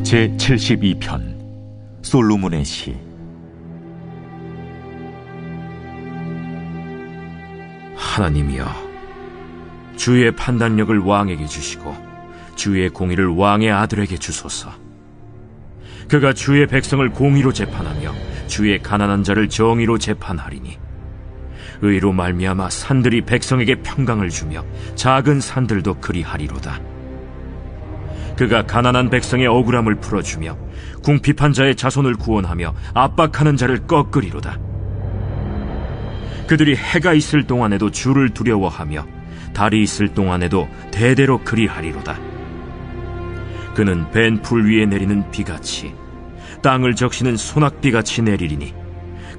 제72편 솔로몬의 시. 하나님이여, 주의 판단력을 왕에게 주시고 주의 공의를 왕의 아들에게 주소서. 그가 주의 백성을 공의로 재판하며 주의 가난한 자를 정의로 재판하리니 의로 말미암아 산들이 백성에게 평강을 주며 작은 산들도 그리하리로다. 그가 가난한 백성의 억울함을 풀어주며 궁핍한 자의 자손을 구원하며 압박하는 자를 꺾으리로다. 그들이 해가 있을 동안에도 주를 두려워하며 달이 있을 동안에도 대대로 그리하리로다. 그는 벤 풀 위에 내리는 비같이 땅을 적시는 소낙비같이 내리리니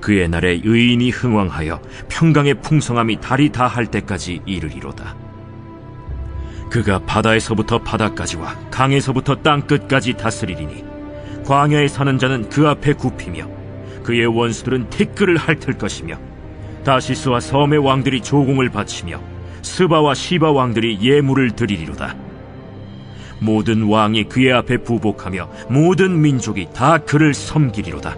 그의 날에 의인이 흥왕하여 평강의 풍성함이 달이 다할 때까지 이르리로다. 그가 바다에서부터 바다까지와 강에서부터 땅끝까지 다스리리니 광야에 사는 자는 그 앞에 굽히며 그의 원수들은 티끌을 핥을 것이며 다시스와 섬의 왕들이 조공을 바치며 스바와 시바 왕들이 예물을 드리리로다. 모든 왕이 그의 앞에 부복하며 모든 민족이 다 그를 섬기리로다.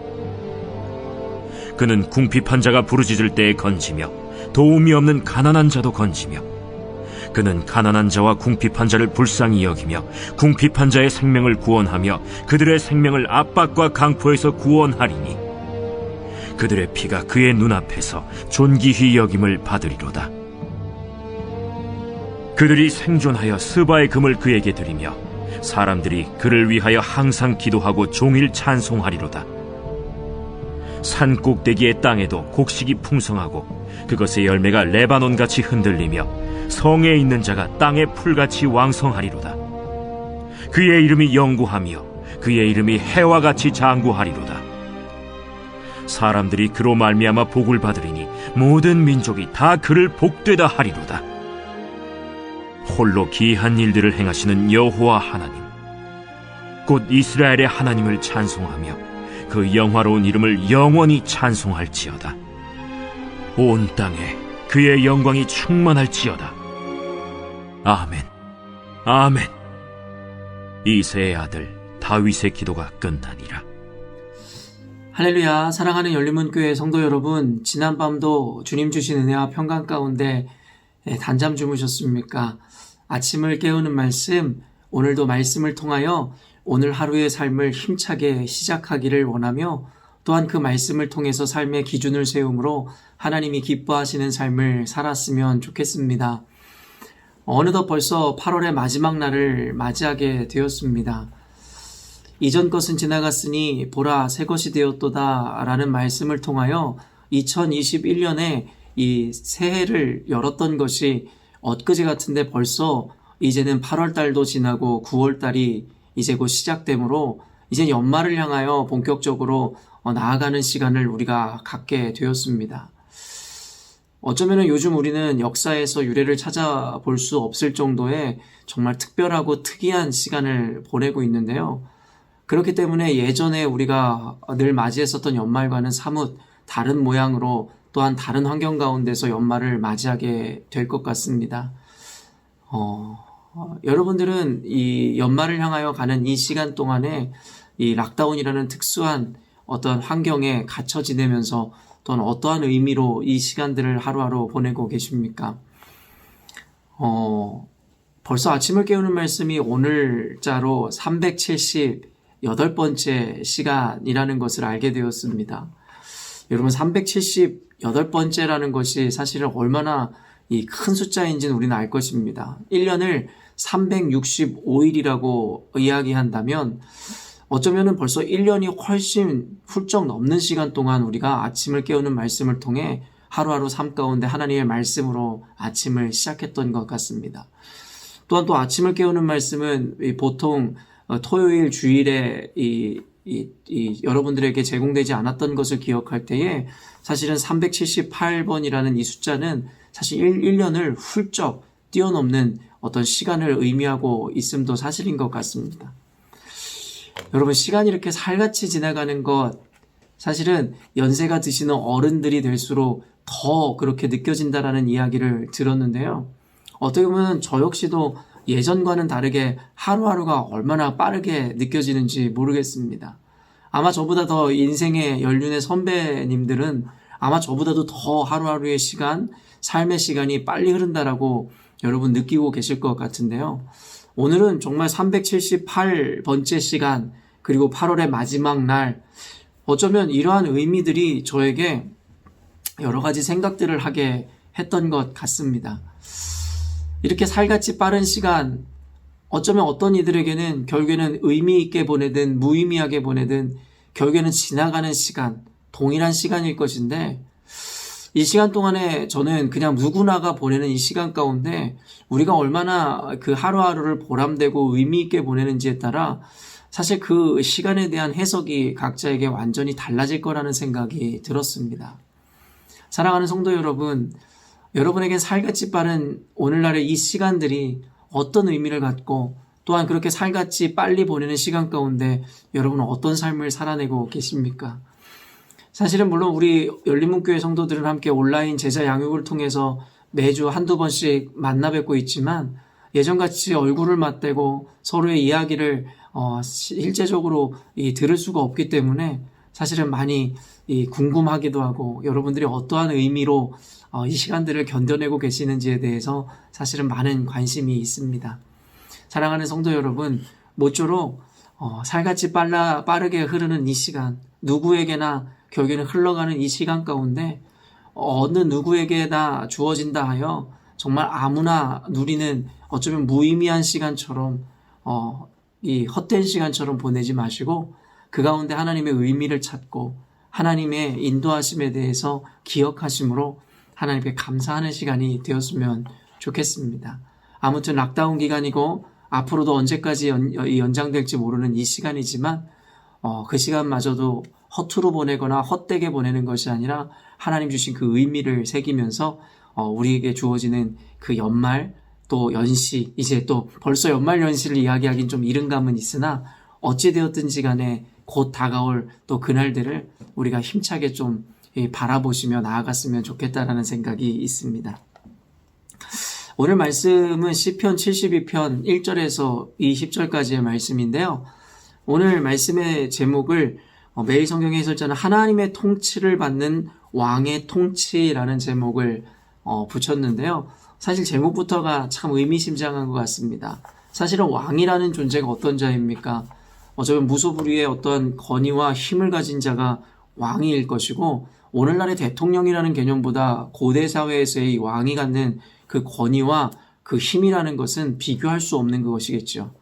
그는 궁핍한 자가 부르짖을 때에 건지며 도움이 없는 가난한 자도 건지며 그는 가난한 자와 궁핍한 자를 불쌍히 여기며 궁핍한 자의 생명을 구원하며 그들의 생명을 압박과 강포에서 구원하리니 그들의 피가 그의 눈앞에서 존귀히 여김을 받으리로다. 그들이 생존하여 스바의 금을 그에게 드리며 사람들이 그를 위하여 항상 기도하고 종일 찬송하리로다. 산 꼭대기의 땅에도 곡식이 풍성하고 그것의 열매가 레바논같이 흔들리며 성에 있는 자가 땅의 풀같이 왕성하리로다. 그의 이름이 영구하며 그의 이름이 해와 같이 장구하리로다. 사람들이 그로 말미암아 복을 받으리니 모든 민족이 다 그를 복되다 하리로다. 홀로 기이한 일들을 행하시는 여호와 하나님, 곧 이스라엘의 하나님을 찬송하며 그 영화로운 이름을 영원히 찬송할지어다. 온 땅에 그의 영광이 충만할지어다. 아멘, 아멘. 이새의 아들 다윗의 기도가 끝나니라. 할렐루야. 사랑하는 열린문교회 성도 여러분, 지난밤도 주님 주신 은혜와 평강 가운데 단잠 주무셨습니까? 아침을 깨우는 말씀, 오늘도 말씀을 통하여 오늘 하루의 삶을 힘차게 시작하기를 원하며 또한 그 말씀을 통해서 삶의 기준을 세움으로 하나님이 기뻐하시는 삶을 살았으면 좋겠습니다. 어느덧 벌써 8월의 마지막 날을 맞이하게 되었습니다. 이전 것은 지나갔으니 보라 새 것이 되었도다 라는 말씀을 통하여 2021년에 이 새해를 열었던 것이 엊그제 같은데 벌써 이제는 8월 달도 지나고 9월 달이 이제 곧 시작되므로 이제 연말을 향하여 본격적으로 나아가는 시간을 우리가 갖게 되었습니다. 어쩌면 요즘 우리는 역사에서 유래를 찾아볼 수 없을 정도의 정말 특별하고 특이한 시간을 보내고 있는데요. 그렇기 때문에 예전에 우리가 늘 맞이했었던 연말과는 사뭇 다른 모양으로 또한 다른 환경 가운데서 연말을 맞이하게 될 것 같습니다. 여러분들은 이 연말을 향하여 가는 이 시간 동안에 이 락다운이라는 특수한 어떤 환경에 갇혀 지내면서 또는 어떠한 의미로 이 시간들을 하루하루 보내고 계십니까? 벌써 아침을 깨우는 말씀이 오늘자로 378번째 시간이라는 것을 알게 되었습니다. 여러분, 378번째라는 것이 사실은 얼마나 이 큰 숫자인지는 우리는 알 것입니다. 1년을 365일이라고 이야기한다면 어쩌면은 벌써 1년이 훨씬 훌쩍 넘는 시간 동안 우리가 아침을 깨우는 말씀을 통해 하루하루 삶 가운데 하나님의 말씀으로 아침을 시작했던 것 같습니다. 또한 또 아침을 깨우는 말씀은 보통 토요일 주일에 여러분들에게 제공되지 않았던 것을 기억할 때에 사실은 378번이라는 이 숫자는 사실 1년을 훌쩍 뛰어넘는 어떤 시간을 의미하고 있음도 사실인 것 같습니다. 여러분, 시간이 이렇게 살같이 지나가는 것, 사실은 연세가 드시는 어른들이 될수록 더 그렇게 느껴진다라는 이야기를 들었는데요. 어떻게 보면 저 역시도 예전과는 다르게 하루하루가 얼마나 빠르게 느껴지는지 모르겠습니다. 아마 저보다 더 인생의 연륜의 선배님들은 아마 저보다도 더 하루하루의 시간, 삶의 시간이 빨리 흐른다라고 여러분 느끼고 계실 것 같은데요. 오늘은 정말 378번째 시간, 그리고 8월의 마지막 날, 어쩌면 이러한 의미들이 저에게 여러 가지 생각들을 하게 했던 것 같습니다. 이렇게 살같이 빠른 시간, 어쩌면 어떤 이들에게는 결국에는 의미 있게 보내든 무의미하게 보내든 결국에는 지나가는 시간, 동일한 시간일 것인데, 이 시간 동안에 저는 그냥 누구나가 보내는 이 시간 가운데 우리가 얼마나 그 하루하루를 보람되고 의미 있게 보내는지에 따라 사실 그 시간에 대한 해석이 각자에게 완전히 달라질 거라는 생각이 들었습니다. 사랑하는 성도 여러분, 여러분에게 살같이 빠른 오늘날의 이 시간들이 어떤 의미를 갖고 또한 그렇게 살같이 빨리 보내는 시간 가운데 여러분은 어떤 삶을 살아내고 계십니까? 사실은 물론 우리 열린문교회 성도들은 함께 온라인 제자 양육을 통해서 매주 한두 번씩 만나 뵙고 있지만 예전같이 얼굴을 맞대고 서로의 이야기를 실제적으로 들을 수가 없기 때문에 사실은 많이 궁금하기도 하고 여러분들이 어떠한 의미로 이 시간들을 견뎌내고 계시는지에 대해서 사실은 많은 관심이 있습니다. 사랑하는 성도 여러분, 모쪼록 살같이 빠르게 흐르는 이 시간, 누구에게나 결국에는 흘러가는 이 시간 가운데 어느 누구에게나 주어진다 하여 정말 아무나 누리는 어쩌면 무의미한 시간처럼 이 헛된 시간처럼 보내지 마시고 그 가운데 하나님의 의미를 찾고 하나님의 인도하심에 대해서 기억하심으로 하나님께 감사하는 시간이 되었으면 좋겠습니다. 아무튼 락다운 기간이고 앞으로도 언제까지 연장될지 모르는 이 시간이지만 그 시간마저도 허투루 보내거나 헛되게 보내는 것이 아니라 하나님 주신 그 의미를 새기면서 우리에게 주어지는 그 연말 또 연시, 이제 또 벌써 연말 연시를 이야기하긴 좀 이른 감은 있으나 어찌되었든지 간에 곧 다가올 또 그날들을 우리가 힘차게 좀 바라보시며 나아갔으면 좋겠다라는 생각이 있습니다. 오늘 말씀은 시편 72편 1절에서 20절까지의 말씀인데요. 오늘 말씀의 제목을 매일 성경 해설자는 하나님의 통치를 받는 왕의 통치라는 제목을 붙였는데요. 사실 제목부터가 참 의미심장한 것 같습니다. 사실은 왕이라는 존재가 어떤 자입니까? 어쩌면 무소불위의 어떤 권위와 힘을 가진 자가 왕일 것이고 오늘날의 대통령이라는 개념보다 고대 사회에서의 왕이 갖는 그 권위와 그 힘이라는 것은 비교할 수 없는 것이겠죠.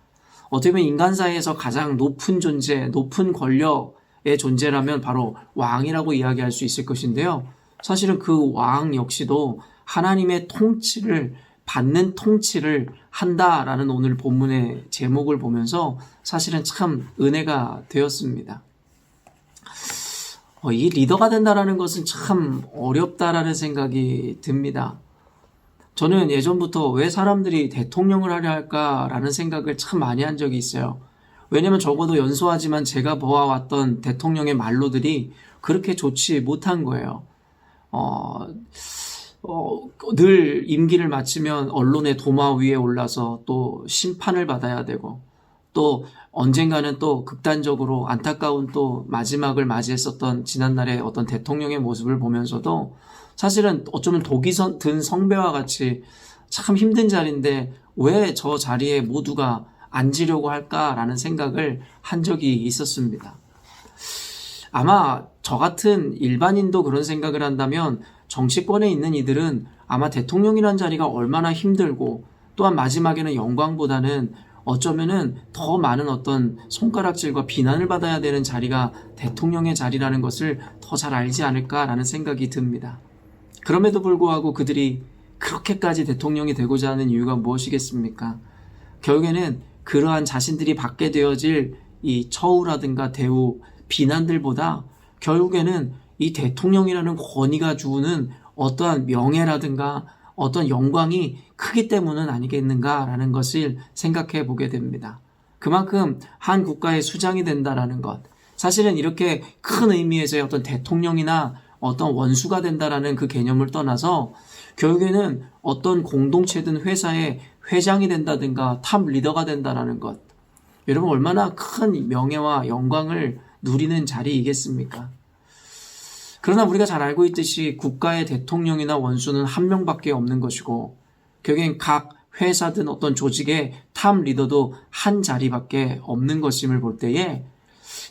어떻게 보면 인간 사이에서 가장 높은 존재, 높은 권력의 존재라면 바로 왕이라고 이야기할 수 있을 것인데요. 사실은 그 왕 역시도 하나님의 통치를 받는 통치를 한다라는 오늘 본문의 제목을 보면서 사실은 참 은혜가 되었습니다. 이 리더가 된다라는 것은 참 어렵다라는 생각이 듭니다. 저는 예전부터 왜 사람들이 대통령을 하려 할까라는 생각을 참 많이 한 적이 있어요. 왜냐면 적어도 연소하지만 제가 보아왔던 대통령의 말로들이 그렇게 좋지 못한 거예요. 늘 임기를 마치면 언론의 도마 위에 올라서 또 심판을 받아야 되고 또 언젠가는 또 극단적으로 안타까운 또 마지막을 맞이했었던 지난날의 어떤 대통령의 모습을 보면서도 사실은 어쩌면 독이 든 성배와 같이 참 힘든 자리인데 왜 저 자리에 모두가 앉으려고 할까라는 생각을 한 적이 있었습니다. 아마 저 같은 일반인도 그런 생각을 한다면 정치권에 있는 이들은 아마 대통령이라는 자리가 얼마나 힘들고 또한 마지막에는 영광보다는 어쩌면은 더 많은 어떤 손가락질과 비난을 받아야 되는 자리가 대통령의 자리라는 것을 더 잘 알지 않을까라는 생각이 듭니다. 그럼에도 불구하고 그들이 그렇게까지 대통령이 되고자 하는 이유가 무엇이겠습니까? 결국에는 그러한 자신들이 받게 되어질 이 처우라든가 대우, 비난들보다 결국에는 이 대통령이라는 권위가 주는 어떠한 명예라든가 어떤 영광이 크기 때문은 아니겠는가라는 것을 생각해 보게 됩니다. 그만큼 한 국가의 수장이 된다라는 것, 사실은 이렇게 큰 의미에서의 어떤 대통령이나 어떤 원수가 된다라는 그 개념을 떠나서 결국에는 어떤 공동체든 회사에 회장이 된다든가 탑 리더가 된다라는 것. 여러분 얼마나 큰 명예와 영광을 누리는 자리이겠습니까? 그러나 우리가 잘 알고 있듯이 국가의 대통령이나 원수는 한 명밖에 없는 것이고 결국엔 각 회사든 어떤 조직의 탑 리더도 한 자리밖에 없는 것임을 볼 때에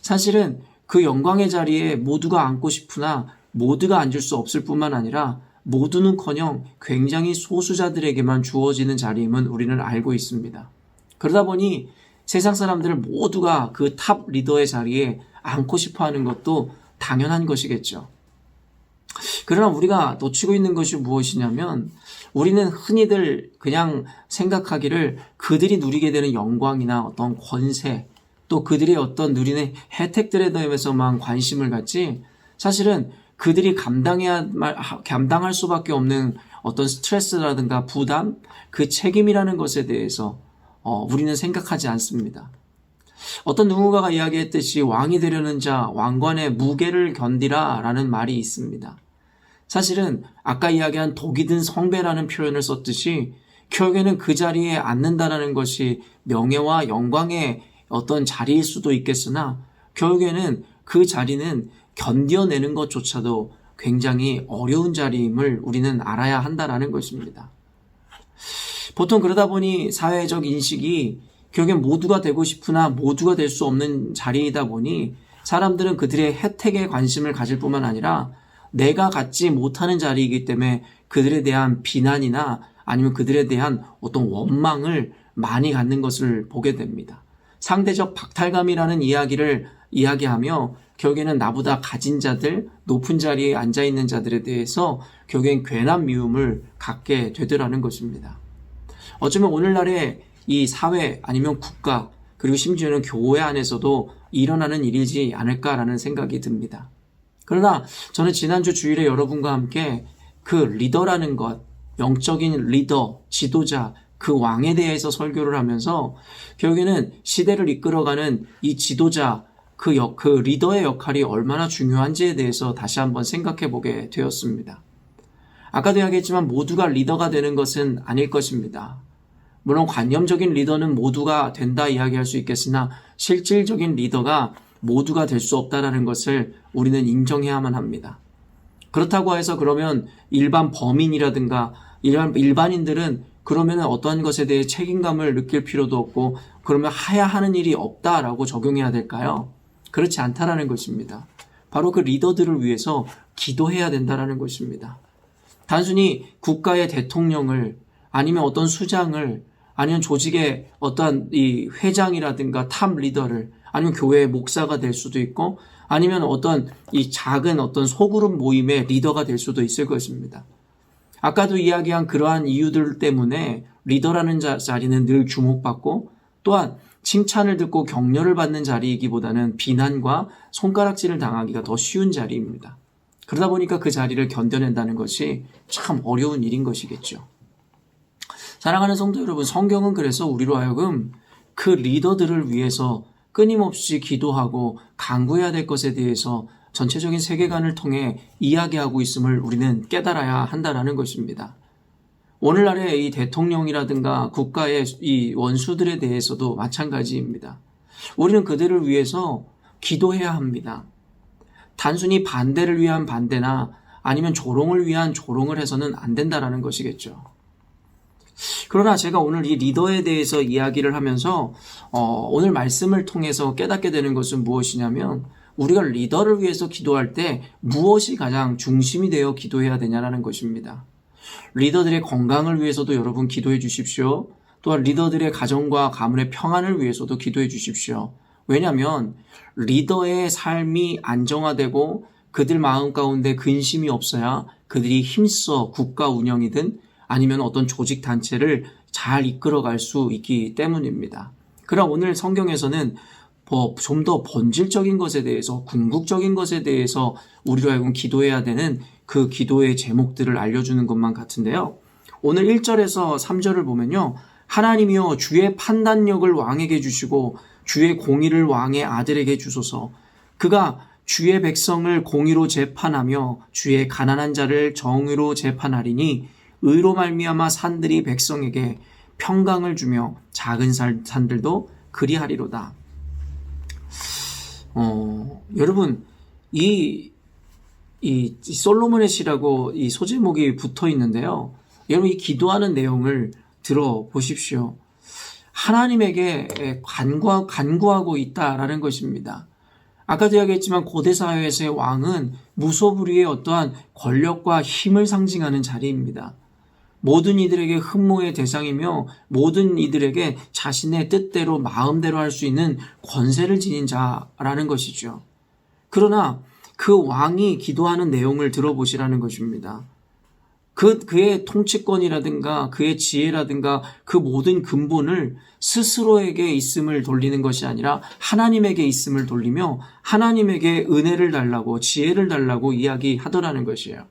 사실은 그 영광의 자리에 모두가 앉고 싶으나 모두가 앉을 수 없을 뿐만 아니라 모두는커녕 굉장히 소수자들에게만 주어지는 자리임은 우리는 알고 있습니다. 그러다 보니 세상 사람들 모두가 그 탑 리더의 자리에 앉고 싶어 하는 것도 당연한 것이겠죠. 그러나 우리가 놓치고 있는 것이 무엇이냐면 우리는 흔히들 그냥 생각하기를 그들이 누리게 되는 영광이나 어떤 권세 또 그들이 어떤 누리는 혜택들에 대해서만 관심을 갖지 사실은 그들이 감당할 수밖에 없는 어떤 스트레스라든가 부담, 그 책임이라는 것에 대해서 우리는 생각하지 않습니다. 어떤 누군가가 이야기했듯이 왕이 되려는 자, 왕관의 무게를 견디라 라는 말이 있습니다. 사실은 아까 이야기한 독이 든 성배라는 표현을 썼듯이 결국에는 그 자리에 앉는다는 것이 명예와 영광의 어떤 자리일 수도 있겠으나 결국에는 그 자리는 견뎌내는 것조차도 굉장히 어려운 자리임을 우리는 알아야 한다는 것입니다. 보통 그러다 보니 사회적 인식이 결국엔 모두가 되고 싶으나 모두가 될 수 없는 자리이다 보니 사람들은 그들의 혜택에 관심을 가질 뿐만 아니라 내가 갖지 못하는 자리이기 때문에 그들에 대한 비난이나 아니면 그들에 대한 어떤 원망을 많이 갖는 것을 보게 됩니다. 상대적 박탈감이라는 이야기를 이야기하며 결국에는 나보다 가진 자들, 높은 자리에 앉아있는 자들에 대해서 결국엔 괜한 미움을 갖게 되더라는 것입니다. 어쩌면 오늘날의 이 사회 아니면 국가 그리고 심지어는 교회 안에서도 일어나는 일이지 않을까라는 생각이 듭니다. 그러나 저는 지난주 주일에 여러분과 함께 그 리더라는 것, 영적인 리더, 지도자, 그 왕에 대해서 설교를 하면서 결국에는 시대를 이끌어가는 이 지도자, 그 리더의 역할이 얼마나 중요한지에 대해서 다시 한번 생각해 보게 되었습니다. 아까도 이야기했지만 모두가 리더가 되는 것은 아닐 것입니다. 물론 관념적인 리더는 모두가 된다 이야기할 수 있겠으나 실질적인 리더가 모두가 될 수 없다는 것을 우리는 인정해야만 합니다. 그렇다고 해서 그러면 일반 범인이라든가 일반인들은 그러면 어떠한 것에 대해 책임감을 느낄 필요도 없고 그러면 해야 하는 일이 없다라고 적용해야 될까요? 그렇지 않다라는 것입니다. 바로 그 리더들을 위해서 기도해야 된다라는 것입니다. 단순히 국가의 대통령을 아니면 어떤 수장을 아니면 조직의 어떠한 이 회장이라든가 탑 리더를 아니면 교회의 목사가 될 수도 있고 아니면 어떤 이 작은 어떤 소그룹 모임의 리더가 될 수도 있을 것입니다. 아까도 이야기한 그러한 이유들 때문에 리더라는 자리는 늘 주목받고 또한 칭찬을 듣고 격려를 받는 자리이기보다는 비난과 손가락질을 당하기가 더 쉬운 자리입니다. 그러다 보니까 그 자리를 견뎌낸다는 것이 참 어려운 일인 것이겠죠. 사랑하는 성도 여러분, 성경은 그래서 우리로 하여금 그 리더들을 위해서 끊임없이 기도하고 간구해야 될 것에 대해서 전체적인 세계관을 통해 이야기하고 있음을 우리는 깨달아야 한다는 것입니다. 오늘날의 이 대통령이라든가 국가의 이 원수들에 대해서도 마찬가지입니다. 우리는 그들을 위해서 기도해야 합니다. 단순히 반대를 위한 반대나 아니면 조롱을 위한 조롱을 해서는 안 된다는 것이겠죠. 그러나 제가 오늘 이 리더에 대해서 이야기를 하면서 오늘 말씀을 통해서 깨닫게 되는 것은 무엇이냐면 우리가 리더를 위해서 기도할 때 무엇이 가장 중심이 되어 기도해야 되냐라는 것입니다. 리더들의 건강을 위해서도 여러분 기도해 주십시오. 또한 리더들의 가정과 가문의 평안을 위해서도 기도해 주십시오. 왜냐하면 리더의 삶이 안정화되고 그들 마음 가운데 근심이 없어야 그들이 힘써 국가 운영이든 아니면 어떤 조직 단체를 잘 이끌어갈 수 있기 때문입니다. 그러나 오늘 성경에서는 좀 더 본질적인 것에 대해서 궁극적인 것에 대해서 우리로 하여금 기도해야 되는 그 기도의 제목들을 알려주는 것만 같은데요. 오늘 1절에서 3절을 보면요. 하나님이여 주의 판단력을 왕에게 주시고 주의 공의를 왕의 아들에게 주소서. 그가 주의 백성을 공의로 재판하며 주의 가난한 자를 정의로 재판하리니 의로 말미암아 산들이 백성에게 평강을 주며 작은 산들도 그리하리로다. 여러분, 이 솔로몬의 시라고 이 소제목이 붙어 있는데요. 여러분, 이 기도하는 내용을 들어보십시오. 하나님에게 간구하고 있다라는 것입니다. 아까도 이야기했지만 고대 사회에서의 왕은 무소불위의 어떠한 권력과 힘을 상징하는 자리입니다. 모든 이들에게 흠모의 대상이며 모든 이들에게 자신의 뜻대로 마음대로 할 수 있는 권세를 지닌 자라는 것이죠. 그러나 그 왕이 기도하는 내용을 들어보시라는 것입니다. 그의 통치권이라든가 그의 지혜라든가 그 모든 근본을 스스로에게 있음을 돌리는 것이 아니라 하나님에게 있음을 돌리며 하나님에게 은혜를 달라고 지혜를 달라고 이야기하더라는 것이에요.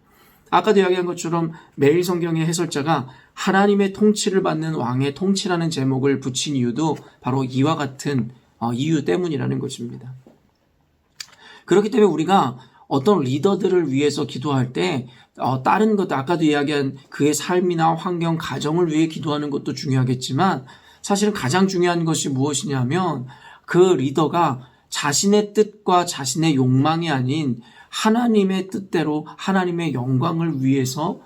아까도 이야기한 것처럼 매일 성경의 해설자가 하나님의 통치를 받는 왕의 통치라는 제목을 붙인 이유도 바로 이와 같은 이유 때문이라는 것입니다. 그렇기 때문에 우리가 어떤 리더들을 위해서 기도할 때 다른 것, 아까도 이야기한 그의 삶이나 환경, 가정을 위해 기도하는 것도 중요하겠지만 사실은 가장 중요한 것이 무엇이냐면 그 리더가 자신의 뜻과 자신의 욕망이 아닌 하나님의 뜻대로 하나님의 영광을 위해서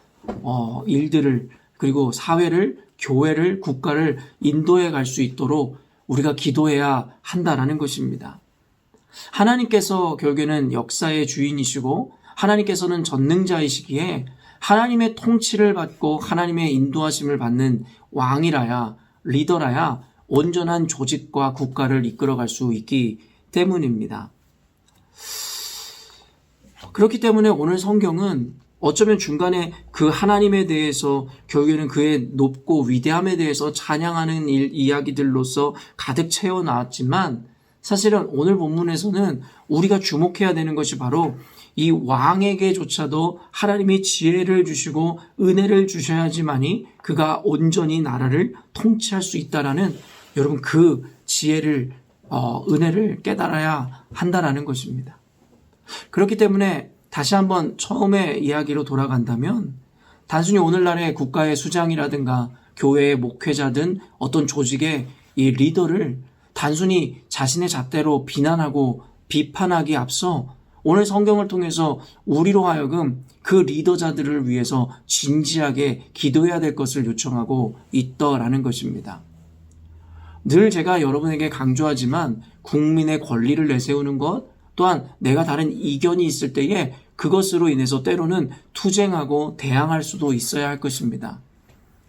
일들을 그리고 사회를, 교회를, 국가를 인도해 갈 수 있도록 우리가 기도해야 한다라는 것입니다. 하나님께서 결국에는 역사의 주인이시고 하나님께서는 전능자이시기에 하나님의 통치를 받고 하나님의 인도하심을 받는 왕이라야, 리더라야 온전한 조직과 국가를 이끌어갈 수 있기 때문입니다. 그렇기 때문에 오늘 성경은 어쩌면 중간에 그 하나님에 대해서 결국에는 그의 높고 위대함에 대해서 찬양하는 이야기들로서 가득 채워 나왔지만 사실은 오늘 본문에서는 우리가 주목해야 되는 것이 바로 이 왕에게조차도 하나님이 지혜를 주시고 은혜를 주셔야지만이 그가 온전히 나라를 통치할 수 있다라는 여러분 그 지혜를 은혜를 깨달아야 한다라는 것입니다. 그렇기 때문에 다시 한번 처음의 이야기로 돌아간다면 단순히 오늘날의 국가의 수장이라든가 교회의 목회자든 어떤 조직의 이 리더를 단순히 자신의 잣대로 비난하고 비판하기에 앞서 오늘 성경을 통해서 우리로 하여금 그 리더자들을 위해서 진지하게 기도해야 될 것을 요청하고 있더라는 것입니다. 늘 제가 여러분에게 강조하지만 국민의 권리를 내세우는 것 또한 내가 다른 이견이 있을 때에 그것으로 인해서 때로는 투쟁하고 대항할 수도 있어야 할 것입니다.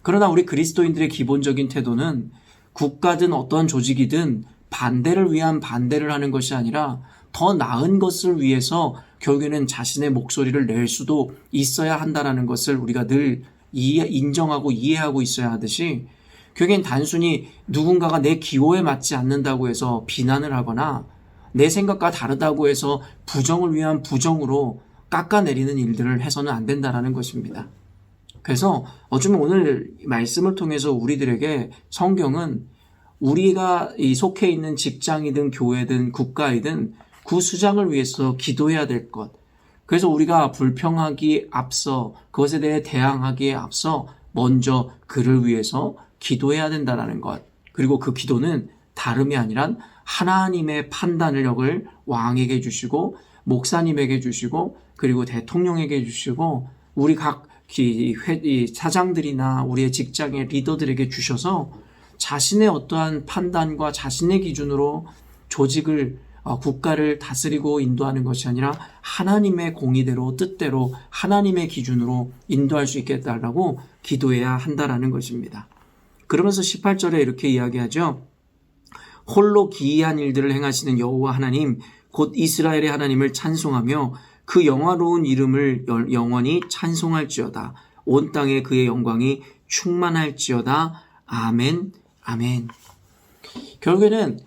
그러나 우리 그리스도인들의 기본적인 태도는 국가든 어떤 조직이든 반대를 위한 반대를 하는 것이 아니라 더 나은 것을 위해서 결국에는 자신의 목소리를 낼 수도 있어야 한다는 것을 우리가 늘 인정하고 이해하고 있어야 하듯이 결국엔 단순히 누군가가 내 기호에 맞지 않는다고 해서 비난을 하거나 내 생각과 다르다고 해서 부정을 위한 부정으로 깎아내리는 일들을 해서는 안 된다는 것입니다. 그래서 어쩌면 오늘 말씀을 통해서 우리들에게 성경은 우리가 속해 있는 직장이든 교회든 국가이든 그 수장을 위해서 기도해야 될 것, 그래서 우리가 불평하기에 앞서 그것에 대해 대항하기에 앞서 먼저 그를 위해서 기도해야 된다는 것, 그리고 그 기도는 다름이 아니라 하나님의 판단력을 왕에게 주시고 목사님에게 주시고 그리고 대통령에게 주시고 우리 각 사장들이나 우리의 직장의 리더들에게 주셔서 자신의 어떠한 판단과 자신의 기준으로 조직을 국가를 다스리고 인도하는 것이 아니라 하나님의 공의대로 뜻대로 하나님의 기준으로 인도할 수 있겠다라고 기도해야 한다라는 것입니다. 그러면서 18절에 이렇게 이야기하죠. 홀로 기이한 일들을 행하시는 여호와 하나님 곧 이스라엘의 하나님을 찬송하며 그 영화로운 이름을 영원히 찬송할지어다. 온 땅에 그의 영광이 충만할지어다. 아멘 아멘. 결국에는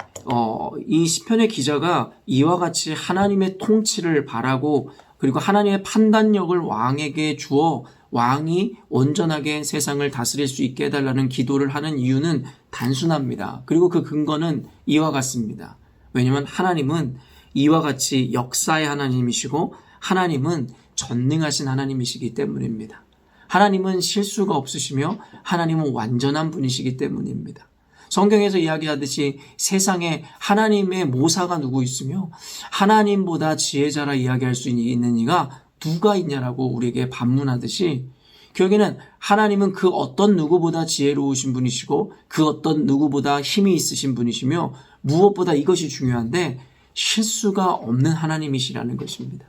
이 시편의 기자가 이와 같이 하나님의 통치를 바라고 그리고 하나님의 판단력을 왕에게 주어 왕이 온전하게 세상을 다스릴 수 있게 해달라는 기도를 하는 이유는 단순합니다. 그리고 그 근거는 이와 같습니다. 왜냐하면 하나님은 이와 같이 역사의 하나님이시고 하나님은 전능하신 하나님이시기 때문입니다. 하나님은 실수가 없으시며 하나님은 완전한 분이시기 때문입니다. 성경에서 이야기하듯이 세상에 하나님의 모사가 누구 있으며 하나님보다 지혜자라 이야기할 수 있는 이가 누가 있냐라고 우리에게 반문하듯이 결국에는 하나님은 그 어떤 누구보다 지혜로우신 분이시고 그 어떤 누구보다 힘이 있으신 분이시며 무엇보다 이것이 중요한데 실수가 없는 하나님이시라는 것입니다.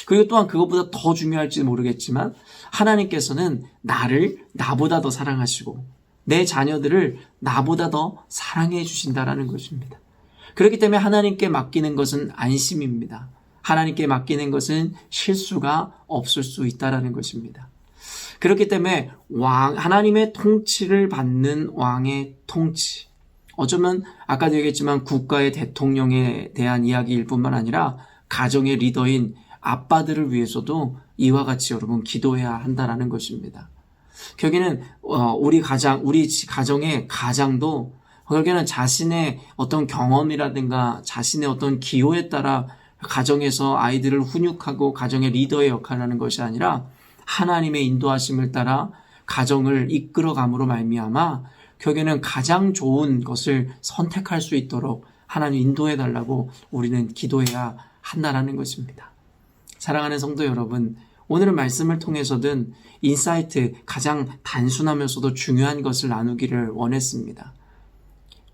그리고 또한 그것보다 더 중요할지 모르겠지만 하나님께서는 나를 나보다 더 사랑하시고 내 자녀들을 나보다 더 사랑해 주신다라는 것입니다. 그렇기 때문에 하나님께 맡기는 것은 안심입니다. 하나님께 맡기는 것은 실수가 없을 수 있다라는 것입니다. 그렇기 때문에 하나님의 통치를 받는 왕의 통치. 어쩌면 아까도 얘기했지만 국가의 대통령에 대한 이야기일 뿐만 아니라 가정의 리더인 아빠들을 위해서도 이와 같이 여러분 기도해야 한다라는 것입니다. 결국에는 우리 가정의 가장도 결국에는 자신의 어떤 경험이라든가 자신의 어떤 기호에 따라 가정에서 아이들을 훈육하고 가정의 리더의 역할을 하는 것이 아니라 하나님의 인도하심을 따라 가정을 이끌어감으로 말미암아 결국에는 가장 좋은 것을 선택할 수 있도록 하나님 인도해 달라고 우리는 기도해야 한다라는 것입니다. 사랑하는 성도 여러분, 오늘은 말씀을 통해서든 인사이트 가장 단순하면서도 중요한 것을 나누기를 원했습니다.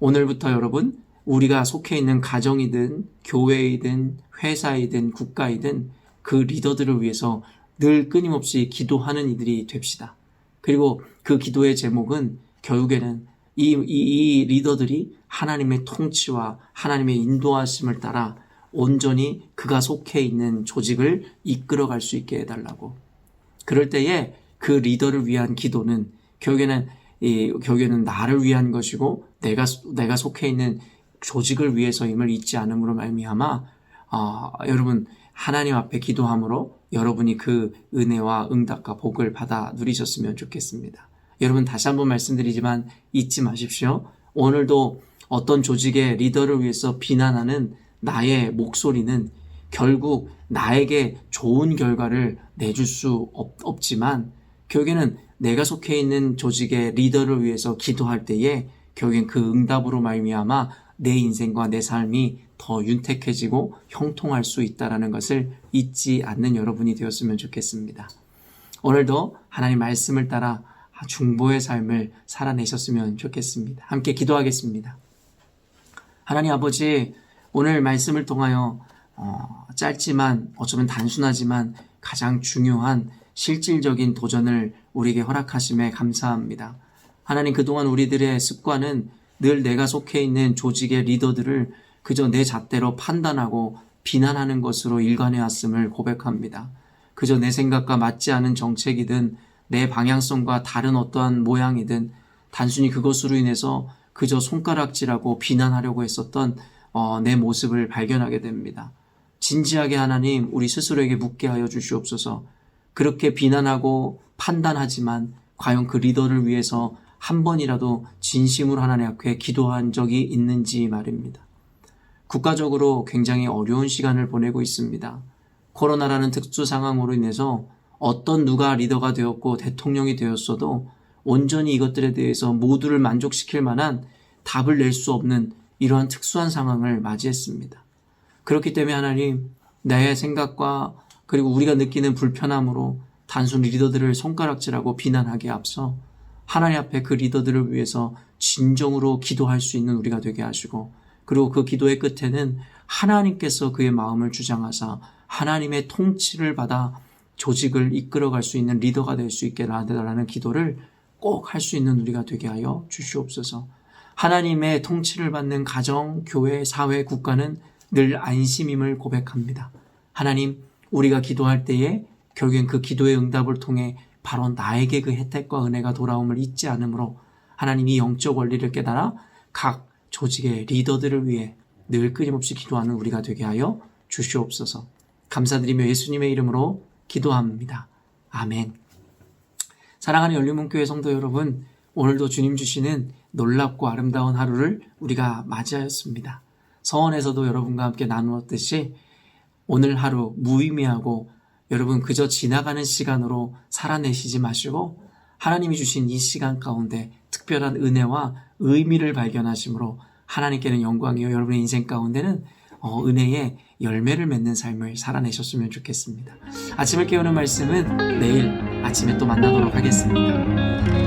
오늘부터 여러분, 우리가 속해 있는 가정이든 교회이든 회사이든 국가이든 그 리더들을 위해서 늘 끊임없이 기도하는 이들이 됩시다. 그리고 그 기도의 제목은 결국에는 이 리더들이 하나님의 통치와 하나님의 인도하심을 따라 온전히 그가 속해 있는 조직을 이끌어갈 수 있게 해달라고. 그럴 때에 그 리더를 위한 기도는 결국에는 나를 위한 것이고 내가 속해 있는 조직을 위해서임을 잊지 않음으로 말미암아 여러분 하나님 앞에 기도함으로 여러분이 그 은혜와 응답과 복을 받아 누리셨으면 좋겠습니다. 여러분 다시 한번 말씀드리지만 잊지 마십시오. 오늘도 어떤 조직의 리더를 위해서 비난하는 나의 목소리는 결국 나에게 좋은 결과를 내줄 수 없지만 결국에는 내가 속해 있는 조직의 리더를 위해서 기도할 때에 결국엔 그 응답으로 말미암아 내 인생과 내 삶이 더 윤택해지고 형통할 수 있다는 것을 잊지 않는 여러분이 되었으면 좋겠습니다. 오늘도 하나님 말씀을 따라 중보의 삶을 살아내셨으면 좋겠습니다. 함께 기도하겠습니다. 하나님 아버지, 오늘 말씀을 통하여 짧지만 어쩌면 단순하지만 가장 중요한 실질적인 도전을 우리에게 허락하심에 감사합니다. 하나님, 그동안 우리들의 습관은 늘 내가 속해 있는 조직의 리더들을 그저 내 잣대로 판단하고 비난하는 것으로 일관해왔음을 고백합니다. 그저 내 생각과 맞지 않은 정책이든 내 방향성과 다른 어떠한 모양이든 단순히 그것으로 인해서 그저 손가락질하고 비난하려고 했었던 내 모습을 발견하게 됩니다. 진지하게 하나님, 우리 스스로에게 묻게 하여 주시옵소서. 그렇게 비난하고 판단하지만 과연 그 리더를 위해서 한 번이라도 진심으로 하나님 앞에 기도한 적이 있는지 말입니다. 국가적으로 굉장히 어려운 시간을 보내고 있습니다. 코로나라는 특수 상황으로 인해서 어떤 누가 리더가 되었고 대통령이 되었어도 온전히 이것들에 대해서 모두를 만족시킬 만한 답을 낼 수 없는 이러한 특수한 상황을 맞이했습니다. 그렇기 때문에 하나님, 나의 생각과 그리고 우리가 느끼는 불편함으로 단순히 리더들을 손가락질하고 비난하기에 앞서 하나님 앞에 그 리더들을 위해서 진정으로 기도할 수 있는 우리가 되게 하시고, 그리고 그 기도의 끝에는 하나님께서 그의 마음을 주장하사 하나님의 통치를 받아 조직을 이끌어갈 수 있는 리더가 될 수 있게 해달라는 기도를 꼭 할 수 있는 우리가 되게 하여 주시옵소서. 하나님의 통치를 받는 가정, 교회, 사회, 국가는 늘 안심임을 고백합니다. 하나님, 우리가 기도할 때에 결국엔 그 기도의 응답을 통해 바로 나에게 그 혜택과 은혜가 돌아옴을 잊지 않으므로 하나님이 영적 원리를 깨달아 각 조직의 리더들을 위해 늘 끊임없이 기도하는 우리가 되게 하여 주시옵소서. 감사드리며 예수님의 이름으로 기도합니다. 아멘. 사랑하는 열린문교회 성도 여러분, 오늘도 주님 주시는 놀랍고 아름다운 하루를 우리가 맞이하였습니다. 서원에서도 여러분과 함께 나누었듯이 오늘 하루 무의미하고 여러분 그저 지나가는 시간으로 살아내시지 마시고 하나님이 주신 이 시간 가운데 특별한 은혜와 의미를 발견하심으로 하나님께는 영광이요 여러분의 인생 가운데는 은혜의 열매를 맺는 삶을 살아내셨으면 좋겠습니다. 아침을 깨우는 말씀은 내일 아침에 또 만나도록 하겠습니다.